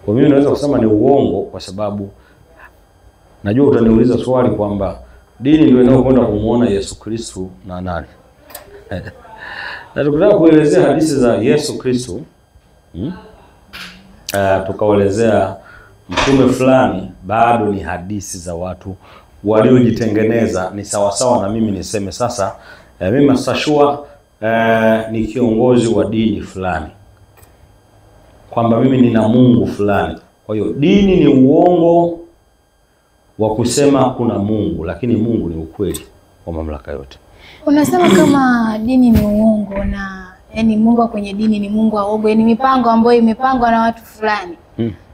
Kwa mimi naweza kusema ni uongo kwa sababu najua utaniuliza swali kwamba dini ndio inayokwenda kumuona Yesu Kristo na nani. Na tukitaka kuelezea hadithi za Yesu Kristo, tukaelezea mtume fulani, bado ni hadithi za watu waliojitengeneza. Ni sawa sawa na mimi niseme sasa mimi Sashua ni kiongozi wa dini fulani, kwamba mimi nina Mungu fulani. Kwa hiyo dini ni uongo wa kusema kuna Mungu, lakini Mungu ni ukweli wa mamlaka yote. Unasema kama dini ni uongo na yani Mungu kwenye dini ni Mungu wa uongo, yani mipango ambayo imepangwa na watu fulani.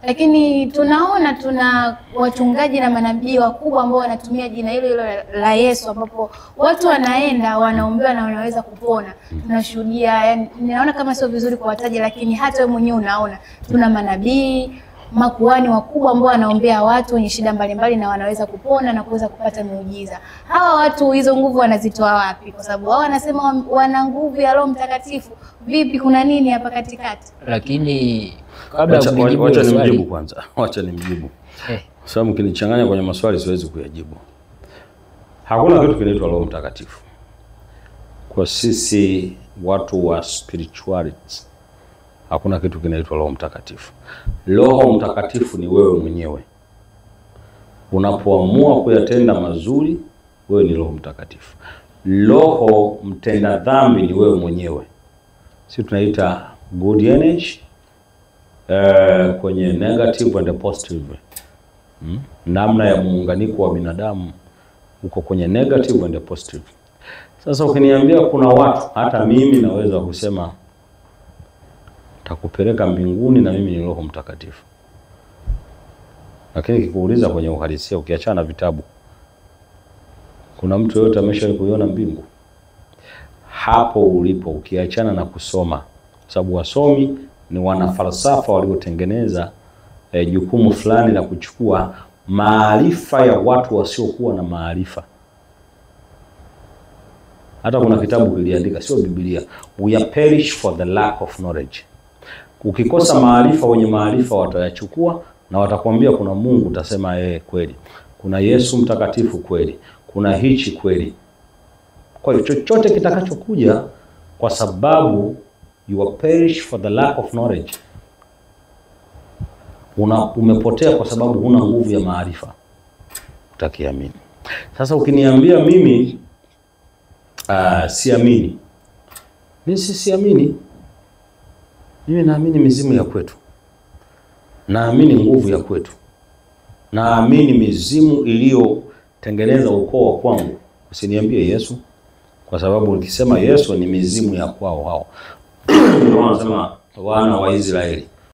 Lakini tuna wachungaji na manabii wakubwa ambao wanatumia jina hilo la Yesu, ambapo watu wanaenda wanaombewa na wanaweza kupona. Tunashuhudia, yani ninaona kama sio vizuri kuwataja, lakini hata wewe mwenyewe unaona tuna manabii, makuhani wakubwa ambao wanaombea watu wenye shida mbalimbali na wanaweza kupona na kuweza kupata miujiza. Hawa watu hizo nguvu wanazitoa wapi? Kwa sababu wao wanasema wana nguvu ya Roho Mtakatifu. Vipi, kuna nini hapa katikati? Lakini kabla wacha nimjibu kwanza. Wacha nimjibu. Kwa sababu mkinichanganya kwenye maswali siwezi kuyajibu. Hakuna kitu kinaitwa Roho Mtakatifu. Kwa sisi watu wa spirituality, hakuna kitu kinaitwa Roho Mtakatifu. Roho Mtakatifu ni wewe mwenyewe. Unapoamua kuyatenda mazuri, wewe ni Roho Mtakatifu. Roho mtenda dhambi ni wewe mwenyewe. Sisi tunaita good energy kwenye negative and positive. Namna ya muunganiko wa binadamu uko kwenye negative and positive. Sasa ukiniambia kuna watu, hata mimi naweza kusema takupeleka mbinguni na mimi ni Roho Mtakatifu. Lakini kikuuliza kwenye uhalisia, ukiachana vitabu, kuna mtu yote ameshawahi kuiona mbingu? Hapo ulipo, ukiachana na kusoma, sababu wasomi ni wanafalsafa waliotengeneza jukumu fulani la kuchukua maarifa ya watu wasiokuwa na maarifa. Hata kuna kitabu kiliandika, sio Biblia, we are perish for the lack of knowledge. Ukikosa maarifa, wenye maarifa watayachukua na watakwambia kuna Mungu, utasema kweli. Kuna Yesu mtakatifu kweli. Kuna hichi kweli. Kwa hiyo chochote kitakachokuja kwa sababu you are perish for the lack of knowledge, umepotea kwa sababu huna nguvu ya maarifa, utakiamini. Sasa ukiniambia mimi siamini, mimi siamini. Mimi naamini mizimu ya kwetu, naamini nguvu ya kwetu, naamini mizimu iliyotengeneza ukoo wa kwangu. Usiniambie Yesu, kwa sababu ukisema Yesu ni mizimu ya kwao hao. Ndio wanasema wana wa Israeli.